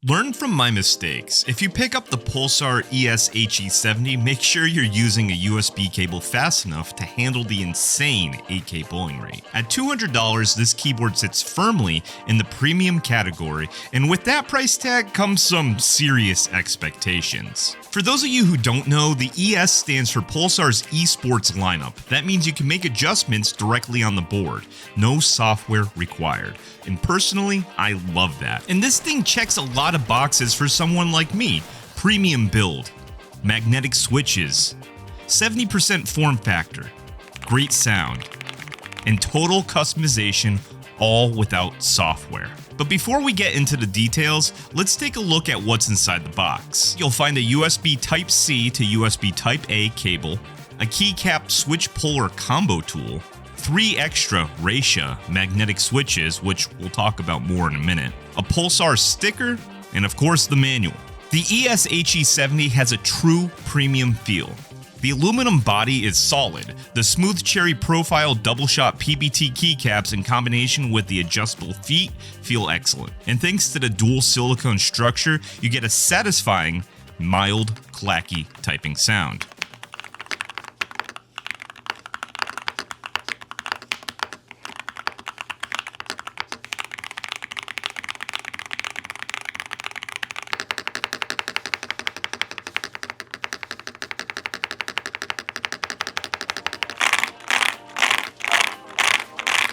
Learn from my mistakes. If you pick up the Pulsar ES HE70, make sure you're using a USB cable fast enough to handle the insane 8K bowling rate. At $200, this keyboard sits firmly in the premium category, and with that price tag comes some serious expectations. For those of you who don't know, the ES stands for Pulsar's Esports lineup. That means you can make adjustments directly on the board. No software required. And personally, I love that. And this thing checks a lot of boxes for someone like me. Premium build, magnetic switches, 70% form factor, great sound, and total customization, all without software. But before we get into the details, let's take a look at what's inside the box. You'll find a USB Type-C to USB Type-A cable, a keycap switch puller combo tool, 3 extra Raisha magnetic switches, which we'll talk about more in a minute, a Pulsar sticker, and of course the manual. The ES HE70 has a true premium feel. The aluminum body is solid. The smooth cherry profile double shot PBT keycaps in combination with the adjustable feet feel excellent. And thanks to the dual silicone structure, you get a satisfying, mild, clacky typing sound.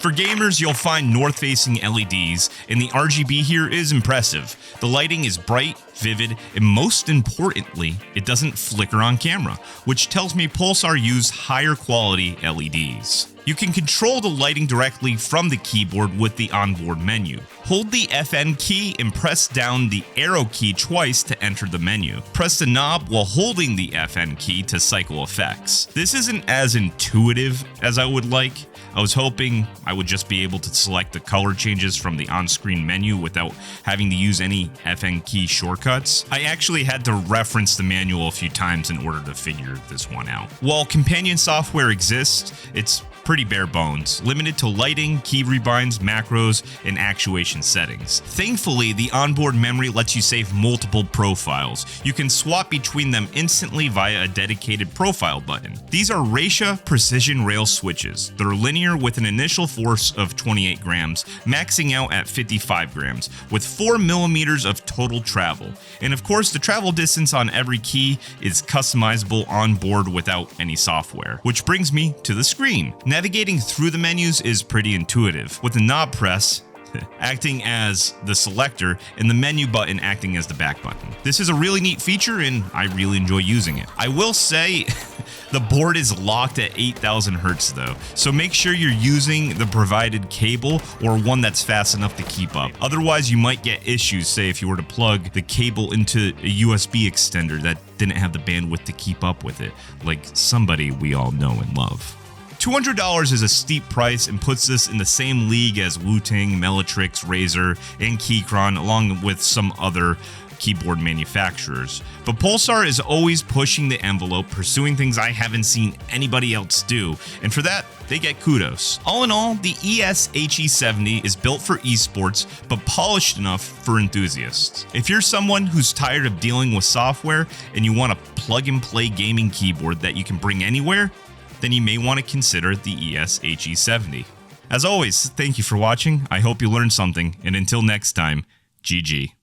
For gamers, you'll find north-facing LEDs, and the RGB here is impressive. The lighting is bright, vivid, and most importantly, it doesn't flicker on camera, which tells me Pulsar used higher quality LEDs. You can control the lighting directly from the keyboard with the onboard menu. Hold the FN key and press down the arrow key twice to enter the menu. Press the knob while holding the FN key to cycle effects. This isn't as intuitive as I would like. I was hoping I would just be able to select the color changes from the on-screen menu without having to use any FN key shortcuts. I actually had to reference the manual a few times in order to figure this one out. While companion software exists, it's pretty bare bones, limited to lighting, key rebinds, macros, and actuation settings. Thankfully, the onboard memory lets you save multiple profiles. You can swap between them instantly via a dedicated profile button. These are Raisha precision rail switches. They're linear with an initial force of 28 grams, maxing out at 55 grams, with 4 millimeters of total travel. And of course, the travel distance on every key is customizable on board without any software. Which brings me to the screen. Navigating through the menus is pretty intuitive, with the knob press acting as the selector and the menu button acting as the back button. This is a really neat feature and I really enjoy using it. I will say the board is locked at 8,000 Hertz though, so make sure you're using the provided cable or one that's fast enough to keep up. Otherwise you might get issues, say if you were to plug the cable into a USB extender that didn't have the bandwidth to keep up with it, like somebody we all know and love. $200 is a steep price and puts this in the same league as Wu-Tang, Melitrix, Razer, and Keychron, along with some other keyboard manufacturers. But Pulsar is always pushing the envelope, pursuing things I haven't seen anybody else do, and for that, they get kudos. All in all, the ES HE70 is built for esports, but polished enough for enthusiasts. If you're someone who's tired of dealing with software and you want a plug-and-play gaming keyboard that you can bring anywhere, then you may want to consider the ES HE70. As always, thank you for watching. I hope you learned something, and until next time, GG.